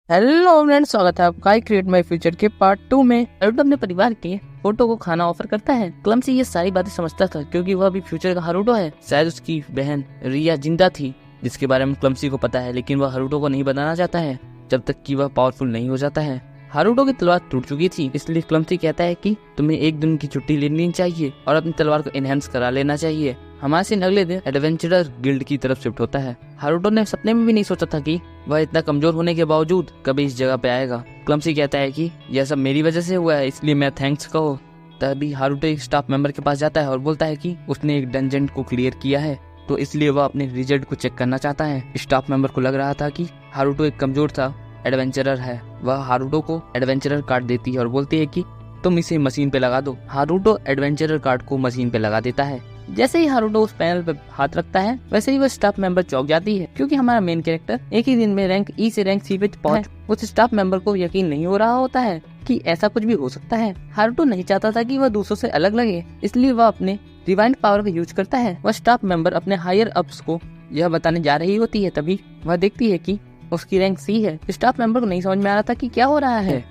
Hello friends, स्वागत है आपका आई क्रिएट माय फ्यूचर के पार्ट 2 में। हरुटो अपने परिवार के फोटो को खाना ऑफर करता है। क्लमसी ये सारी बातें समझता था क्योंकि वह भी फ्यूचर का हरुटो है। शायद उसकी बहन रिया जिंदा थी जिसके बारे में क्लमसी को पता है, लेकिन वह हरुटो को नहीं बताना चाहता है जब तक कि वह पावरफुल नहीं हो जाता है। हरुटो की तलवार टूट चुकी थी, इसलिए क्लमसी कहता है कि तुम्हें एक दिन की छुट्टी लेनी चाहिए और अपनी तलवार को एनहेंस करा लेना चाहिए। हमारे सीन अगले दिन एडवेंचरर गिल्ड की तरफ शिफ्ट होता है। हरुटो ने सपने में भी नहीं सोचा था कि वह इतना कमजोर होने के बावजूद कभी इस जगह पे आएगा। क्लमसी कहता है कि यह सब मेरी वजह से हुआ है, इसलिए मैं थैंक्स कहो। तभी हरुटो एक स्टाफ मेंबर के पास जाता है और बोलता है कि उसने एक डंजन को क्लियर किया है, तो इसलिए वह अपने रिजल्ट को चेक करना चाहता है। स्टाफ मेंबर को लग रहा था कि हरुटो एक कमजोर था एडवेंचरर है। वह हरुटो को एडवेंचरर कार्ड देती है और बोलती है कि तुम इसे मशीन पे लगा दो। हरुटो एडवेंचरर कार्ड को मशीन पे लगा देता है। जैसे ही हरुटो उस पैनल पे हाथ रखता है वैसे ही वह स्टाफ मेंबर चौंक जाती है क्योंकि हमारा मेन कैरेक्टर एक ही दिन में रैंक ई से रैंक सी पे पहुंच। उस स्टाफ मेंबर को यकीन नहीं हो रहा होता है कि ऐसा कुछ भी हो सकता है। हरुटो नहीं चाहता था कि वह दूसरों से अलग लगे, इसलिए वह अपने रिवाइंड पावर का यूज करता है। वह स्टाफ मेंबर अपने हायर अप्स को यह बताने जा रही होती है, तभी वह देखती है कि उसकी रैंक सी है। स्टाफ मेंबर को नहीं समझ में आ रहा था कि क्या हो रहा है।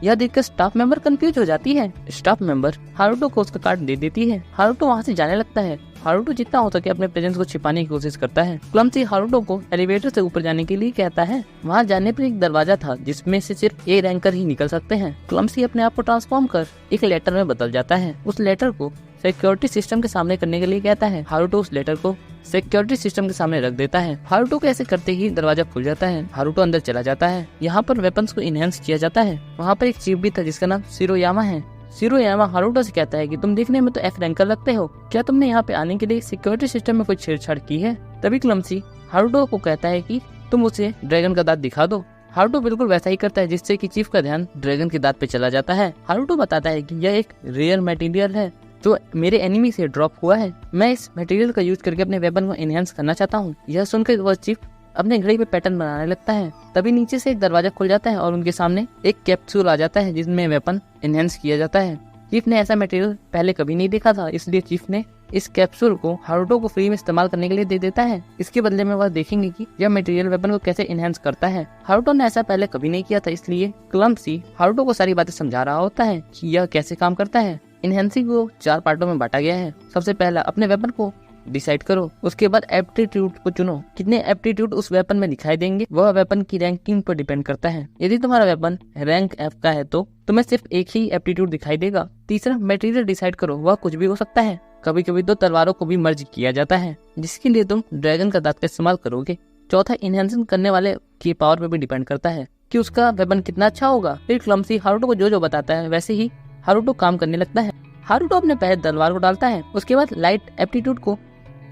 यह देखकर स्टाफ मेंबर कंफ्यूज हो जाती है। स्टाफ मेंबर हरुटो को उसका कार्ड दे देती है। हरुटो वहाँ से जाने लगता है। हरुटो जितना हो सके अपने प्रेजेंस को छिपाने की कोशिश करता है। क्लमसी हरुटो को एलिवेटर से ऊपर जाने के लिए कहता है। वहाँ जाने पर एक दरवाजा था जिसमें से सिर्फ ए रैंकर ही निकल सकते हैं। क्लमसी अपने आप को ट्रांसफॉर्म कर एक लेटर में बदल जाता है। उस लेटर को सिक्योरिटी सिस्टम के सामने करने के लिए कहता है। हरुटो उस लेटर को सिक्योरिटी सिस्टम के सामने रख देता है। हरुटो को ऐसे करते ही दरवाजा खुल जाता है। हरुटो अंदर चला जाता है। यहाँ पर वेपन्स को इनहेंस किया जाता है। वहाँ पर एक चीफ भी था जिसका नाम शिरोयामा है। शिरोयामा हरुटो से कहता है कि तुम देखने में तो एफ रैंकर लगते हो, क्या तुमने यहाँ पे आने के लिए सिक्योरिटी सिस्टम में कोई छेड़छाड़ की है? तभी क्लमसी हरुटो को कहता है कि तुम उसे ड्रैगन का दांत दिखा दो। हरुटो बिल्कुल वैसा ही करता है, जिससे कि चीफ का ध्यान ड्रैगन के दांत पे चला जाता है। हरुटो बताता है कि यह एक रेयर मटेरियल है जो मेरे एनिमी से ड्रॉप हुआ है। मैं इस मटेरियल का यूज करके अपने वेपन को एनहेंस करना चाहता हूँ। यह सुनकर वह चीफ अपने घड़ी पे पैटर्न बनाने लगता है। तभी नीचे से एक दरवाजा खुल जाता है और उनके सामने एक कैप्सूल आ जाता है जिसमें वेपन एनहेंस किया जाता है। चीफ ने ऐसा मटेरियल पहले कभी नहीं देखा था, इसलिए चीफ ने इस कैप्सूल को हरुटो को फ्री में इस्तेमाल करने के लिए दे देता है। इसके बदले में वह देखेंगे कि यह मटेरियल वेपन को कैसे एनहेंस करता है। हरुटो ने ऐसा पहले कभी नहीं किया था, इसलिए क्लमसी हरुटो को सारी बातें समझा रहा होता है कि यह कैसे काम करता है। इनहेंसिंग को 4 पार्टों में बांटा गया है। सबसे पहला अपने वेपन को डिसाइड करो, उसके बाद एप्टीट्यूड को चुनो। कितने एप्टीट्यूड उस वेपन में दिखाई देंगे वह वेपन की रैंकिंग पर डिपेंड करता है। यदि तुम्हारा वेपन रैंक एफ का है तो तुम्हें सिर्फ एक ही एप्टीट्यूड दिखाई देगा। तीसरा मटेरियल डिसाइड करो, वह कुछ भी हो सकता है। कभी कभी 2 तलवारों को भी मर्ज किया जाता है जिसके लिए तुम ड्रैगन का दांत का इस्तेमाल करोगे। चौथा इनहेंसिंग करने वाले की पावर पर भी डिपेंड करता है कि उसका वेपन कितना अच्छा होगा। फिर क्लमसी हरुटो को जो बताता है वैसे ही हरुटो काम करने लगता है। हरुटो अपने पहले तलवार को डालता है, उसके बाद लाइट एप्टीट्यूड को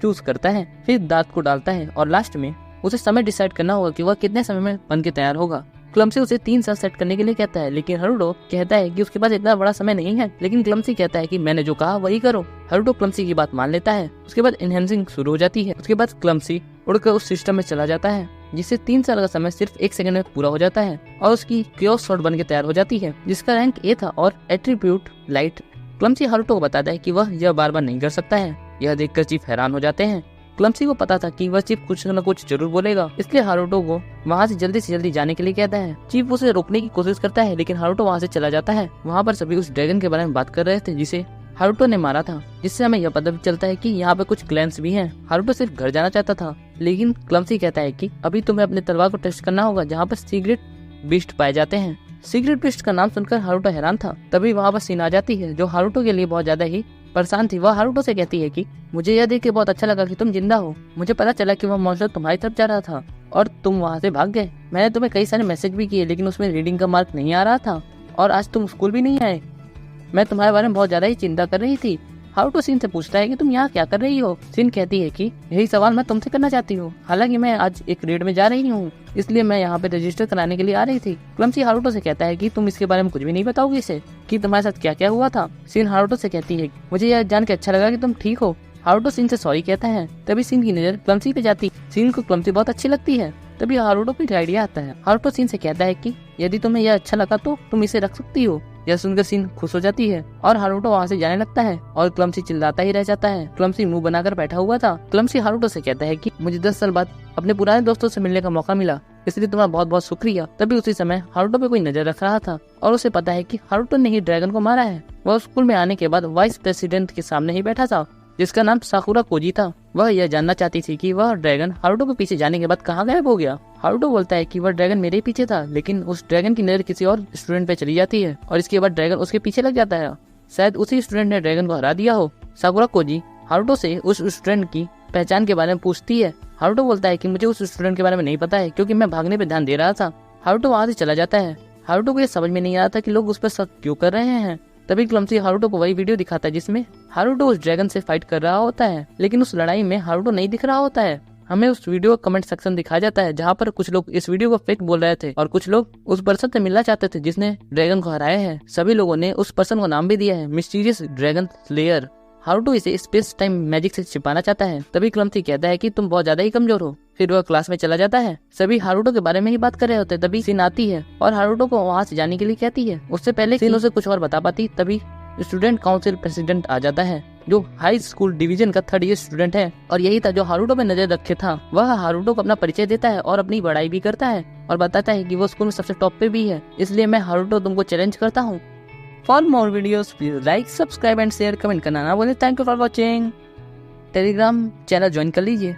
चूज करता है, फिर दांत को डालता है और लास्ट में उसे समय डिसाइड करना होगा कि वह कितने समय में बन के तैयार होगा। क्लमसी उसे 3 साल सेट करने के लिए कहता है, लेकिन हरुटो कहता है कि उसके पास इतना बड़ा समय नहीं है। लेकिन क्लमसी कहता है कि मैंने जो कहा वही करो। हरुटो क्लमसी की बात मान लेता है। उसके बाद इनहेंसिंग शुरू हो जाती है। उसके बाद क्लमसी उड़कर उस सिस्टम में चला जाता है जिससे 3 साल का समय सिर्फ 1 सेकंड में पूरा हो जाता है और उसकी क्योस शॉट बन के तैयार हो जाती है जिसका रैंक ए था और एट्रीब्यूट लाइट। क्लमसी हरुटो को बताता है कि वह यह बार बार नहीं कर सकता है। यह देखकर चीफ हैरान हो जाते हैं। क्लमसी को पता था कि वह चीफ कुछ न कुछ जरूर बोलेगा, इसलिए हरुटो को वहाँ से जल्दी जाने के लिए कहता है। चीफ उसे रोकने की कोशिश करता है, लेकिन हरुटो वहाँ से चला जाता है। वहाँ पर सभी उस ड्रैगन के बारे में बात कर रहे थे जिसे हरुटो ने मारा था, जिससे हमें यह पता भी चलता है कि यहाँ पे कुछ क्लैंस भी हैं। हरुटो सिर्फ घर जाना चाहता था, लेकिन क्लमसी कहता है कि अभी तुम्हें अपने तलवार को टेस्ट करना होगा जहाँ पर सीक्रेट बीस्ट पाए जाते हैं। सीक्रेट बीस्ट का नाम सुनकर हरुटो हैरान था। तभी वहाँ पर सीन आ जाती है जो हरुटो के लिए बहुत ज्यादा ही परेशान थी। वह हरुटो से कहती है कि मुझे यह देख के बहुत अच्छा लगा कि तुम जिंदा हो। मुझे पता चला कि वह मॉन्स्टर तुम्हारी तरफ जा रहा था और तुम वहाँ से भाग गए। मैंने तुम्हें कई सारे मैसेज भी किए लेकिन उसमें रीडिंग का मार्क नहीं आ रहा था और आज तुम स्कूल भी नहीं आए। मैं तुम्हारे बारे में बहुत ज्यादा ही चिंता कर रही थी। हरुटो सीन से पूछता है कि तुम यहाँ क्या कर रही हो? सीन कहती है कि यही सवाल मैं तुमसे करना चाहती हूँ। हालांकि मैं आज एक रेड में जा रही हूँ, इसलिए मैं यहाँ पे रजिस्टर कराने के लिए आ रही थी। क्लमसी हरुटो से कहता है कि तुम इसके बारे में कुछ भी नहीं बताओगी इसे कि तुम्हारे साथ क्या क्या हुआ था। सीन हरुटो से कहती है मुझे यह जान के अच्छा लगा कि तुम ठीक हो। हरुटो सीन से सॉरी कहता है। तभी सीन की नजर क्लमसी पे जाती। सीन को क्लमसी बहुत अच्छी लगती है। तभी हरुटो को एक आइडिया आता है। हरुटो सीन से कहता है कि यदि तुम्हें यह अच्छा लगा तो तुम इसे रख सकती हो। यह सुनकर सीन खुश हो जाती है और हरुटो वहाँ से जाने लगता है और क्लमसी चिल्लाता ही रह जाता है। क्लमसी मुंह बनाकर बैठा हुआ था। क्लमसी हरुटो से कहता है कि मुझे 10 साल बाद अपने पुराने दोस्तों से मिलने का मौका मिला। इसलिए तुम्हारा बहुत बहुत शुक्रिया। तभी उसी समय हारुतो पे कोई नजर रख रहा था और उसे पता है कि हारुतो ने ही ड्रैगन को मारा है। वह स्कूल में आने के बाद वाइस प्रेसिडेंट के सामने ही बैठा था जिसका नाम साकुरा कोजी था। वह यह जानना चाहती थी कि वह ड्रैगन हारुतो के पीछे जाने के बाद कहाँ गायब हो गया। हारुतो बोलता है कि वह ड्रैगन मेरे पीछे था, लेकिन उस ड्रैगन की नजर किसी और स्टूडेंट पे चली जाती है और इसके बाद ड्रैगन उसके पीछे लग जाता है। शायद उसी स्टूडेंट ने ड्रैगन को हरा दिया हो। साकुरा कोजी हारुतो से उस स्टूडेंट की पहचान के बारे में पूछती है। हारुतो बोलता है कि मुझे उस स्टूडेंट के बारे में नहीं पता है क्योंकि मैं भागने पे ध्यान दे रहा था। हारुतो वहाँ से चला जाता है। हारुतो को ये समझ में नहीं आ रहा था कि लोग उस पर शक क्यों कर रहे हैं। तभी क्लमसी हारुतो को वही वीडियो दिखाता है जिसमें हारुतो उस ड्रैगन से फाइट कर रहा होता है, लेकिन उस लड़ाई में हारुतो नहीं दिख रहा होता है। हमें उस वीडियो का कमेंट सेक्शन दिखाया जाता है जहाँ पर कुछ लोग इस वीडियो को फेक बोल रहे थे और कुछ लोग उस पर्सन से मिलना चाहते थे जिसने ड्रैगन को हराया है। सभी लोगों ने उस पर्सन को नाम भी दिया है, मिस्टीरियस ड्रैगन स्लेयर। हारुतो इसे स्पेस टाइम मैजिक से छिपाना चाहता है। तभी क्लमसी कहता है कि तुम बहुत ज्यादा ही कमजोर हो। फिर वह क्लास में चला जाता है। सभी हारुतो के बारे में ही बात कर रहे होते। तभी सीन आती है और हारुतो को वहाँ से जाने के लिए कहती है। उससे पहले सीन उसे कुछ और बता पाती। तभी स्टूडेंट काउंसिल प्रेसिडेंट आ जाता है जो हाई स्कूल डिवीजन का 3rd ईयर स्टूडेंट है और यही था जो हारुतो पे नजर रखे था। वह हारुतो को अपना परिचय देता है और अपनी बड़ाई भी करता है और बताता है कि वो स्कूल में सबसे टॉप पे भी है। इसलिए मैं हारुतो तुमको चैलेंज करता हूँ। For more videos please like, subscribe and share, comment करना ना भूलें। Thank you for watching. Telegram channel join कर लीजिए।